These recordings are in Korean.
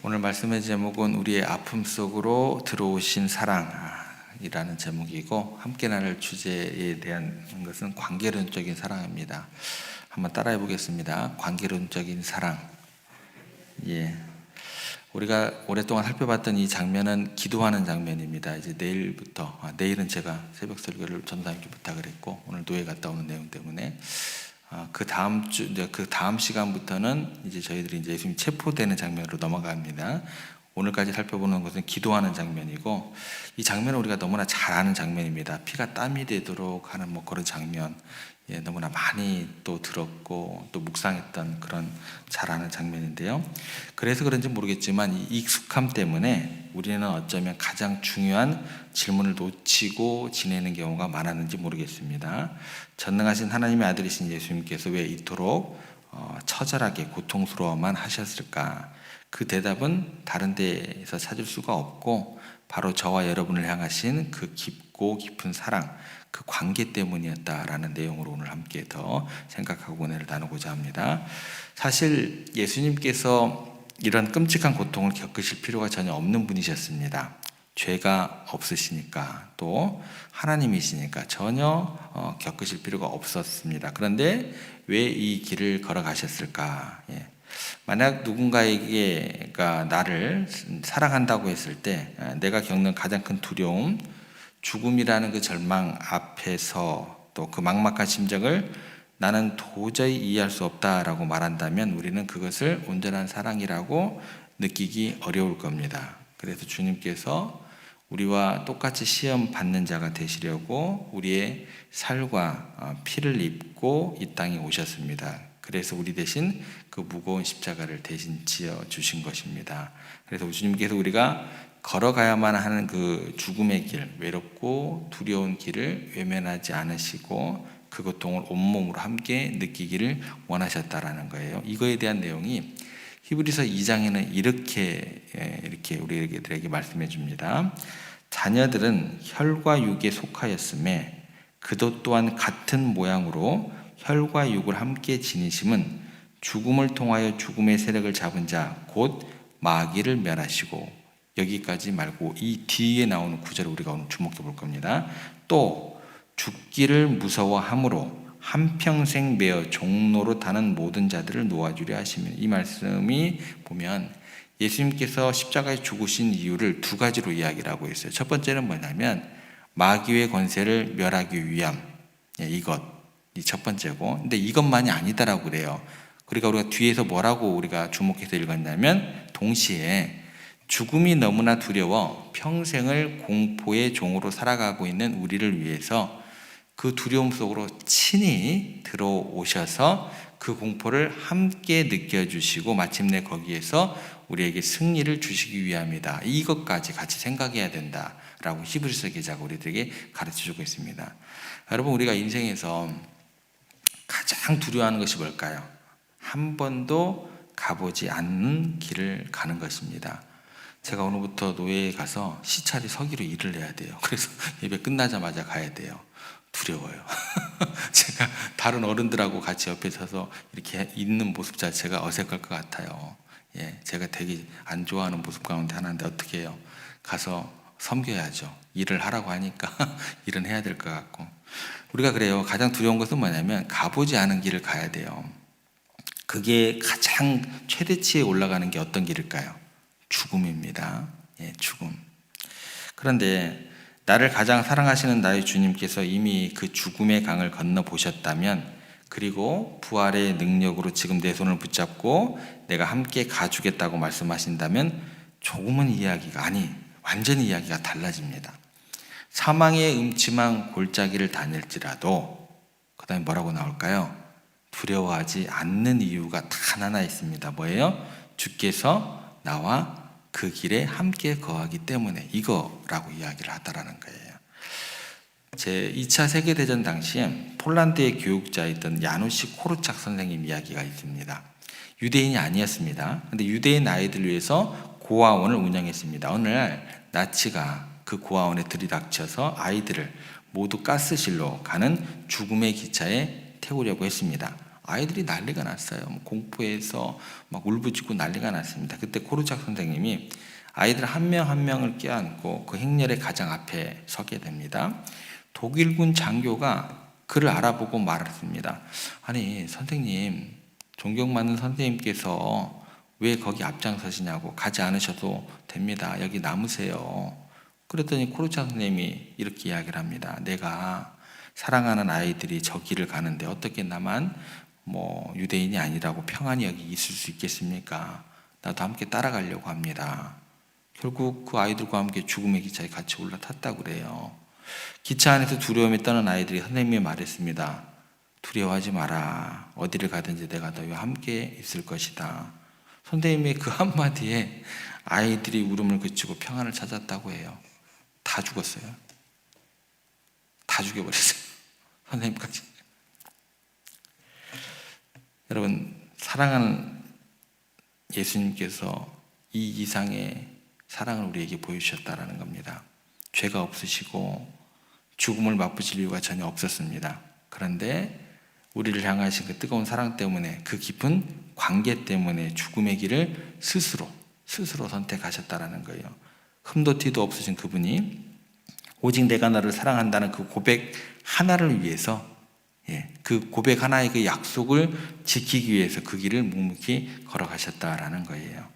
오늘 말씀의 제목은 우리의 아픔 속으로 들어오신 사랑이라는 제목이고, 함께 나눌 주제에 대한 것은 관계론적인 사랑입니다. 한번 따라해 보겠습니다. 관계론적인 사랑. 우리가 오랫동안 살펴봤던 이 장면은 기도하는 장면입니다. 이제 내일은 제가 새벽 설교를 전도사님께 부탁을 했고, 오늘 노예 갔다 오는 내용 때문에 그 다음 시간부터는 이제 저희들이 이제 예수님 체포되는 장면으로 넘어갑니다. 오늘까지 살펴보는 것은 기도하는 장면이고, 이 장면은 우리가 너무나 잘 아는 장면입니다. 피가 땀이 되도록 하는 그런 장면, 너무나 많이 또 들었고 또 묵상했던 그런 잘 아는 장면인데요. 그래서 그런지 모르겠지만 이 익숙함 때문에 우리는 어쩌면 가장 중요한 질문을 놓치고 지내는 경우가 많았는지 모르겠습니다. 전능하신 하나님의 아들이신 예수님께서 왜 이토록 처절하게 고통스러워만 하셨을까? 그 대답은 다른 데에서 찾을 수가 없고, 바로 저와 여러분을 향하신 그 깊고 깊은 사랑, 그 관계 때문이었다라는 내용으로 오늘 함께 더 생각하고 은혜를 나누고자 합니다. 사실 예수님께서 이런 끔찍한 고통을 겪으실 필요가 전혀 없는 분이셨습니다. 죄가 없으시니까, 또 하나님이시니까 전혀 겪으실 필요가 없었습니다. 그런데 왜 이 길을 걸어가셨을까? 만약 누군가가 나를 사랑한다고 했을 때 내가 겪는 가장 큰 두려움, 죽음이라는 그 절망 앞에서 또 그 막막한 심정을 나는 도저히 이해할 수 없다라고 말한다면 우리는 그것을 온전한 사랑이라고 느끼기 어려울 겁니다. 그래서 주님께서 우리와 똑같이 시험 받는 자가 되시려고 우리의 살과 피를 입고 이 땅에 오셨습니다. 그래서 우리 대신 그 무거운 십자가를 대신 지어 주신 것입니다. 그래서 주님께서 우리가 걸어가야만 하는 그 죽음의 길, 외롭고 두려운 길을 외면하지 않으시고 그 고통을 온몸으로 함께 느끼기를 원하셨다라는 거예요. 이거에 대한 내용이 히브리서 2장에는 이렇게 우리에게 말씀해 줍니다. 자녀들은 혈과 육에 속하였음에 그도 또한 같은 모양으로 혈과 육을 함께 지니심은 죽음을 통하여 죽음의 세력을 잡은 자 곧 마귀를 멸하시고, 여기까지 말고 이 뒤에 나오는 구절을 우리가 오늘 주목해 볼 겁니다. 또 죽기를 무서워함으로 한평생 매어 종로로 타는 모든 자들을 놓아주려 하시며, 이 말씀이 보면 예수님께서 십자가에 죽으신 이유를 두 가지로 이야기를 하고 있어요. 첫 번째는 뭐냐면 마귀의 권세를 멸하기 위함, 이 첫 번째고, 근데 이것만이 아니다라고 그래요. 그러니까 우리가 뒤에서 뭐라고 우리가 주목해서 읽었냐면, 동시에 죽음이 너무나 두려워 평생을 공포의 종으로 살아가고 있는 우리를 위해서 그 두려움 속으로 친히 들어오셔서 그 공포를 함께 느껴주시고 마침내 거기에서 우리에게 승리를 주시기 위함이다. 이것까지 같이 생각해야 된다라고 히브리서 기자가 우리들에게 가르쳐주고 있습니다. 여러분, 우리가 인생에서 가장 두려워하는 것이 뭘까요? 한 번도 가보지 않는 길을 가는 것입니다. 제가 오늘부터 노예에 가서 시차리 서기로 일을 해야 돼요. 그래서 예배 끝나자마자 가야 돼요. 두려워요. 제가 다른 어른들하고 같이 옆에 서서 이렇게 있는 모습 자체가 어색할 것 같아요. 제가 되게 안 좋아하는 모습 가운데 하나인데 어떻게 해요? 가서 섬겨야죠. 일을 하라고 하니까 일은 해야 될 것 같고. 우리가 그래요. 가장 두려운 것은 뭐냐면 가보지 않은 길을 가야 돼요. 그게 가장 최대치에 올라가는 게 어떤 길일까요? 죽음입니다. 죽음. 그런데 나를 가장 사랑하시는 나의 주님께서 이미 그 죽음의 강을 건너보셨다면, 그리고 부활의 능력으로 지금 내 손을 붙잡고 내가 함께 가주겠다고 말씀하신다면 조금은 완전히 이야기가 달라집니다. 사망의 음침한 골짜기를 다닐지라도 그 다음에 뭐라고 나올까요? 두려워하지 않는 이유가 단 하나 있습니다. 뭐예요? 주께서 나와 그 길에 함께 거하기 때문에, 이거라고 이야기를 하다라는 거예요. 제 2차 세계대전 당시에 폴란드의 교육자였던 야누시 코르착 선생님 이야기가 있습니다. 유대인이 아니었습니다. 근데 유대인 아이들을 위해서 고아원을 운영했습니다. 어느 날 나치가 그 고아원에 들이닥쳐서 아이들을 모두 가스실로 가는 죽음의 기차에 태우려고 했습니다. 아이들이 난리가 났어요. 공포해서 막 울부짖고 난리가 났습니다. 그때 코르작 선생님이 아이들 한 명 한 명을 껴안고 그 행렬의 가장 앞에 서게 됩니다. 독일군 장교가 그를 알아보고 말했습니다. 아니 선생님, 존경받는 선생님께서 왜 거기 앞장서시냐고, 가지 않으셔도 됩니다. 여기 남으세요. 그랬더니 코르작 선생님이 이렇게 이야기를 합니다. 내가 사랑하는 아이들이 저 길을 가는데 어떻게 나만 유대인이 아니라고 평안히 여기 있을 수 있겠습니까? 나도 함께 따라가려고 합니다. 결국 그 아이들과 함께 죽음의 기차에 같이 올라탔다고 그래요. 기차 안에서 두려움에 떠는 아이들이 선생님이 말했습니다. 두려워하지 마라. 어디를 가든지 내가 너희와 함께 있을 것이다. 선생님의 그 한마디에 아이들이 울음을 그치고 평안을 찾았다고 해요. 다 죽었어요. 다 죽여버렸어요. 선생님까지. 여러분, 사랑하는 예수님께서 이 이상의 사랑을 우리에게 보여주셨다라는 겁니다. 죄가 없으시고 죽음을 맛보실 이유가 전혀 없었습니다. 그런데 우리를 향하신 그 뜨거운 사랑 때문에, 그 깊은 관계 때문에 죽음의 길을 스스로 선택하셨다라는 거예요. 흠도 티도 없으신 그분이 오직 내가 너를 사랑한다는 그 고백 하나를 위해서, 그 고백 하나의 그 약속을 지키기 위해서 그 길을 묵묵히 걸어가셨다라는 거예요.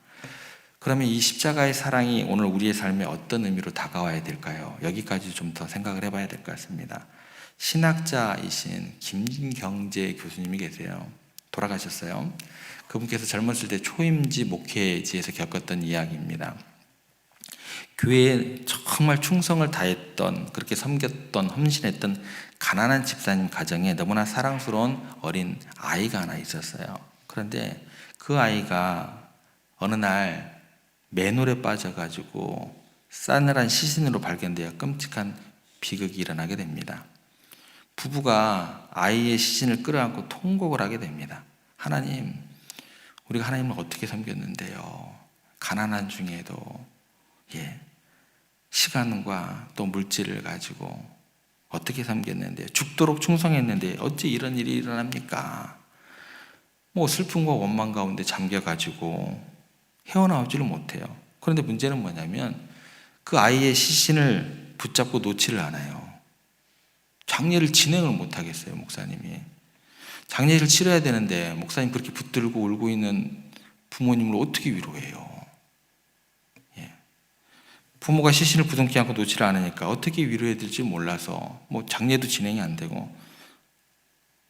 그러면 이 십자가의 사랑이 오늘 우리의 삶에 어떤 의미로 다가와야 될까요? 여기까지 좀 더 생각을 해봐야 될 것 같습니다. 신학자이신 김경재 교수님이 계세요. 돌아가셨어요. 그분께서 젊었을 때 초임지 목회지에서 겪었던 이야기입니다. 교회에 정말 충성을 다했던, 그렇게 섬겼던, 헌신했던 가난한 집사님 가정에 너무나 사랑스러운 어린 아이가 하나 있었어요. 그런데 그 아이가 어느 날 맨홀에 빠져가지고 싸늘한 시신으로 발견되어 끔찍한 비극이 일어나게 됩니다. 부부가 아이의 시신을 끌어안고 통곡을 하게 됩니다. 하나님, 우리가 하나님을 어떻게 섬겼는데요. 가난한 중에도 시간과 또 물질을 가지고 어떻게 섬겼는데, 죽도록 충성했는데 어찌 이런 일이 일어납니까? 슬픔과 원망 가운데 잠겨가지고 헤어나오지를 못해요. 그런데 문제는 뭐냐면 그 아이의 시신을 붙잡고 놓지를 않아요. 장례를 진행을 못하겠어요. 목사님이 장례를 치러야 되는데 목사님 그렇게 붙들고 울고 있는 부모님을 어떻게 위로해요? 부모가 시신을 부둥켜 안고 놓지를 않으니까 어떻게 위로해야 될지 몰라서 장례도 진행이 안 되고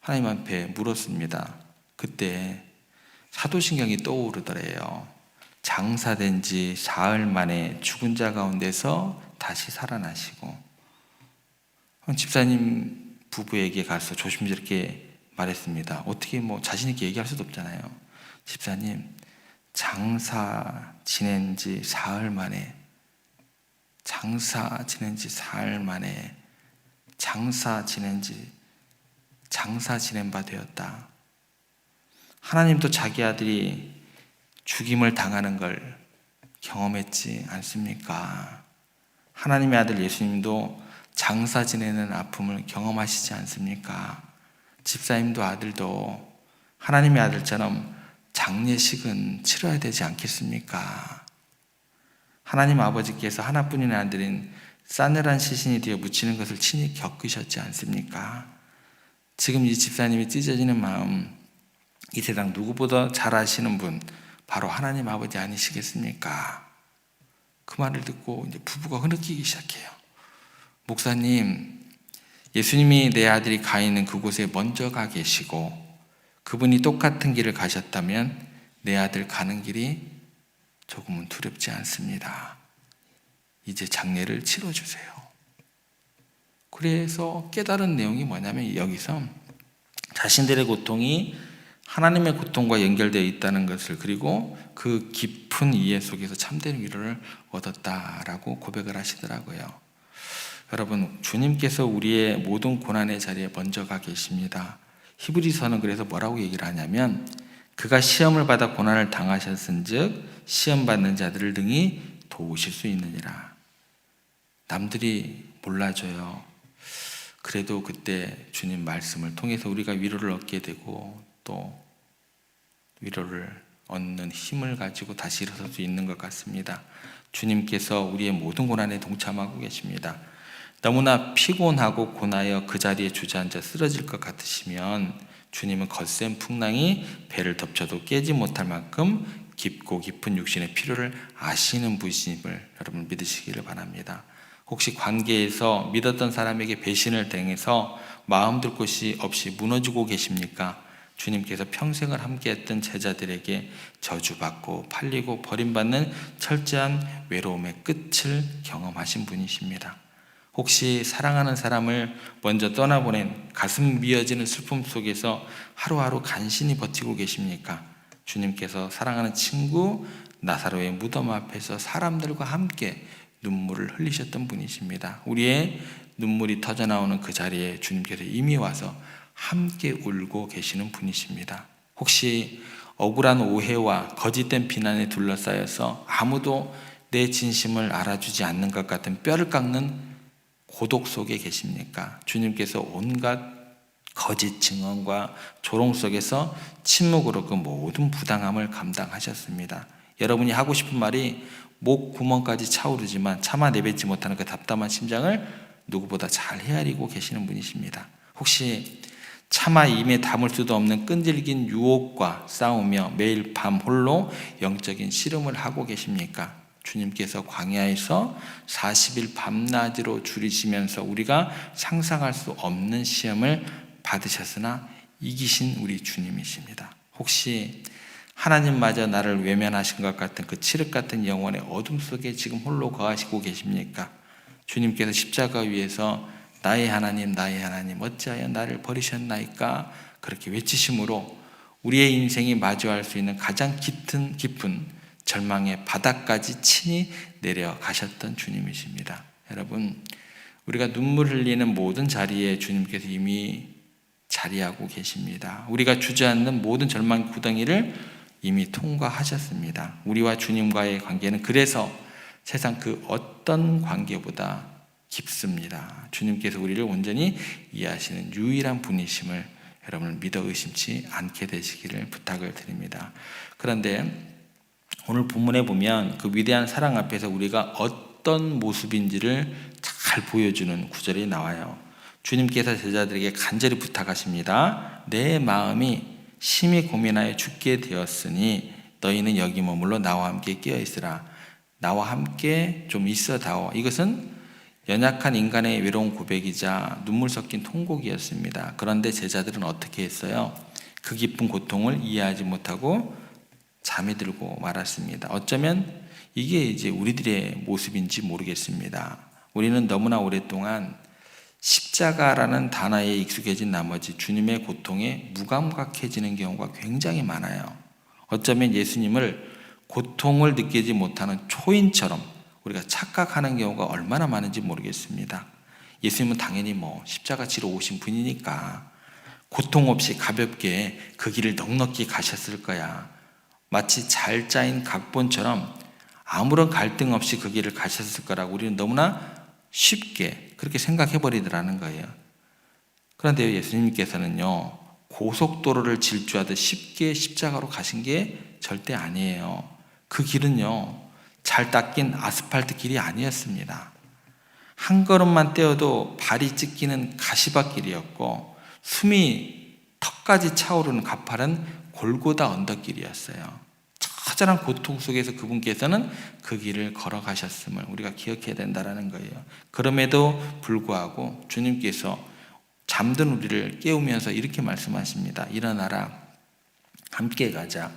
하나님 앞에 물었습니다. 그때 사도신경이 떠오르더래요. 장사된 지 사흘 만에 죽은 자 가운데서 다시 살아나시고, 집사님 부부에게 가서 조심스럽게 말했습니다. 어떻게 자신 있게 얘기할 수도 없잖아요. 집사님, 장사 지낸 지 사흘 만에 장사 지낸 바 되었다. 하나님도 자기 아들이 죽임을 당하는 걸 경험했지 않습니까? 하나님의 아들 예수님도 장사 지내는 아픔을 경험하시지 않습니까? 집사님도 아들도 하나님의 아들처럼 장례식은 치러야 되지 않겠습니까? 하나님 아버지께서 하나뿐인 아들인 싸늘한 시신이 되어 묻히는 것을 친히 겪으셨지 않습니까? 지금 이 집사님이 찢어지는 마음, 이 세상 누구보다 잘 아시는 분, 바로 하나님 아버지 아니시겠습니까? 그 말을 듣고 이제 부부가 흐느끼기 시작해요. 목사님, 예수님이 내 아들이 가 있는 그곳에 먼저 가 계시고 그분이 똑같은 길을 가셨다면 내 아들 가는 길이 조금은 두렵지 않습니다. 이제 장례를 치러주세요. 그래서 깨달은 내용이 뭐냐면, 여기서 자신들의 고통이 하나님의 고통과 연결되어 있다는 것을, 그리고 그 깊은 이해 속에서 참된 위로를 얻었다라고 고백을 하시더라고요. 여러분, 주님께서 우리의 모든 고난의 자리에 먼저 가 계십니다. 히브리서는 그래서 뭐라고 얘기를 하냐면, 그가 시험을 받아 고난을 당하셨은즉 시험 받는 자들을 능히 도우실 수 있느니라. 남들이 몰라줘요. 그래도 그때 주님 말씀을 통해서 우리가 위로를 얻게 되고 또 위로를 얻는 힘을 가지고 다시 일어설 수 있는 것 같습니다. 주님께서 우리의 모든 고난에 동참하고 계십니다. 너무나 피곤하고 고나여 그 자리에 주저앉아 쓰러질 것 같으시면 주님은 거센 풍랑이 배를 덮쳐도 깨지 못할 만큼 깊고 깊은 육신의 필요를 아시는 분이심을 여러분 믿으시기를 바랍니다. 혹시 관계에서 믿었던 사람에게 배신을 당해서 마음 둘 곳이 없이 무너지고 계십니까? 주님께서 평생을 함께했던 제자들에게 저주받고 팔리고 버림받는 철저한 외로움의 끝을 경험하신 분이십니다. 혹시 사랑하는 사람을 먼저 떠나보낸 가슴 미어지는 슬픔 속에서 하루하루 간신히 버티고 계십니까? 주님께서 사랑하는 친구 나사로의 무덤 앞에서 사람들과 함께 눈물을 흘리셨던 분이십니다. 우리의 눈물이 터져나오는 그 자리에 주님께서 이미 와서 함께 울고 계시는 분이십니다. 혹시 억울한 오해와 거짓된 비난에 둘러싸여서 아무도 내 진심을 알아주지 않는 것 같은 뼈를 깎는 고독 속에 계십니까? 주님께서 온갖 거짓 증언과 조롱 속에서 침묵으로 그 모든 부당함을 감당하셨습니다. 여러분이 하고 싶은 말이 목 구멍까지 차오르지만 차마 내뱉지 못하는 그 답답한 심장을 누구보다 잘 헤아리고 계시는 분이십니다. 혹시 차마 입에 담을 수도 없는 끈질긴 유혹과 싸우며 매일 밤 홀로 영적인 씨름을 하고 계십니까? 주님께서 광야에서 40일 밤낮으로 줄이시면서 우리가 상상할 수 없는 시험을 받으셨으나 이기신 우리 주님이십니다. 혹시 하나님마저 나를 외면하신 것 같은 그 칠흑 같은 영혼의 어둠 속에 지금 홀로 거하시고 계십니까? 주님께서 십자가 위에서 나의 하나님 어찌하여 나를 버리셨나이까? 그렇게 외치심으로 우리의 인생이 마주할 수 있는 가장 깊은 절망의 바닥까지 친히 내려가셨던 주님이십니다. 여러분, 우리가 눈물 흘리는 모든 자리에 주님께서 이미 자리하고 계십니다. 우리가 주저앉는 모든 절망 구덩이를 이미 통과하셨습니다. 우리와 주님과의 관계는 그래서 세상 그 어떤 관계보다 깊습니다. 주님께서 우리를 온전히 이해하시는 유일한 분이심을 여러분을 믿어 의심치 않게 되시기를 부탁을 드립니다. 그런데 오늘 본문에 보면 그 위대한 사랑 앞에서 우리가 어떤 모습인지를 잘 보여주는 구절이 나와요. 주님께서 제자들에게 간절히 부탁하십니다. 내 마음이 심히 고민하여 죽게 되었으니 너희는 여기 머물러 나와 함께 깨어 있으라. 나와 함께 좀 있어다오. 이것은 연약한 인간의 외로운 고백이자 눈물 섞인 통곡이었습니다. 그런데 제자들은 어떻게 했어요? 그 깊은 고통을 이해하지 못하고 잠이 들고 말았습니다. 어쩌면 이게 이제 우리들의 모습인지 모르겠습니다. 우리는 너무나 오랫동안 십자가라는 단어에 익숙해진 나머지 주님의 고통에 무감각해지는 경우가 굉장히 많아요. 어쩌면 예수님을 고통을 느끼지 못하는 초인처럼 우리가 착각하는 경우가 얼마나 많은지 모르겠습니다. 예수님은 당연히 십자가 지러 오신 분이니까 고통 없이 가볍게 그 길을 넉넉히 가셨을 거야. 마치 잘 짜인 각본처럼 아무런 갈등 없이 그 길을 가셨을 거라고 우리는 너무나 쉽게 그렇게 생각해버리더라는 거예요. 그런데 예수님께서는요, 고속도로를 질주하듯 쉽게 십자가로 가신 게 절대 아니에요. 그 길은요, 잘 닦인 아스팔트 길이 아니었습니다. 한 걸음만 떼어도 발이 찢기는 가시밭길이었고 숨이 턱까지 차오르는 가파른 골고다 언덕길이었어요. 처절한 고통 속에서 그분께서는 그 길을 걸어가셨음을 우리가 기억해야 된다는 거예요. 그럼에도 불구하고 주님께서 잠든 우리를 깨우면서 이렇게 말씀하십니다. 일어나라, 함께 가자,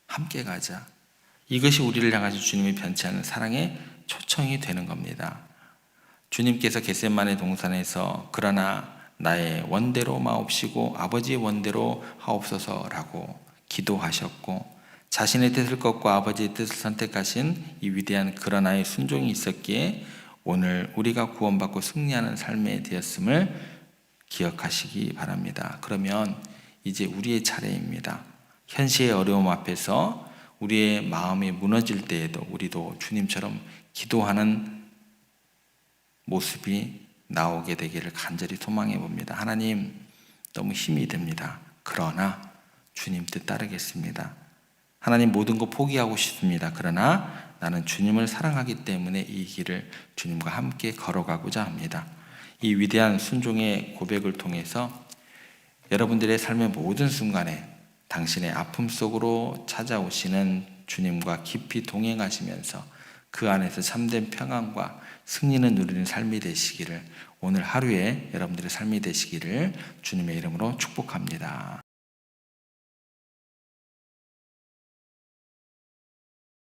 함께 가자. 이것이 우리를 향하신 주님의 변치 않는 사랑의 초청이 되는 겁니다. 주님께서 겟세마네 동산에서 그러나 나의 원대로 마옵시고 아버지의 원대로 하옵소서라고 기도하셨고 자신의 뜻을 꺾고 아버지의 뜻을 선택하신 이 위대한 그러나의 순종이 있었기에 오늘 우리가 구원받고 승리하는 삶에 되었음을 기억하시기 바랍니다. 그러면 이제 우리의 차례입니다. 현실의 어려움 앞에서 우리의 마음이 무너질 때에도 우리도 주님처럼 기도하는 모습이 나오게 되기를 간절히 소망해 봅니다. 하나님, 너무 힘이 듭니다. 그러나 주님 뜻 따르겠습니다. 하나님 모든 거 포기하고 싶습니다. 그러나 나는 주님을 사랑하기 때문에 이 길을 주님과 함께 걸어가고자 합니다. 이 위대한 순종의 고백을 통해서 여러분들의 삶의 모든 순간에 당신의 아픔 속으로 찾아오시는 주님과 깊이 동행하시면서 그 안에서 참된 평안과 승리는 누리는 삶이 되시기를, 오늘 하루에 여러분들의 삶이 되시기를 주님의 이름으로 축복합니다.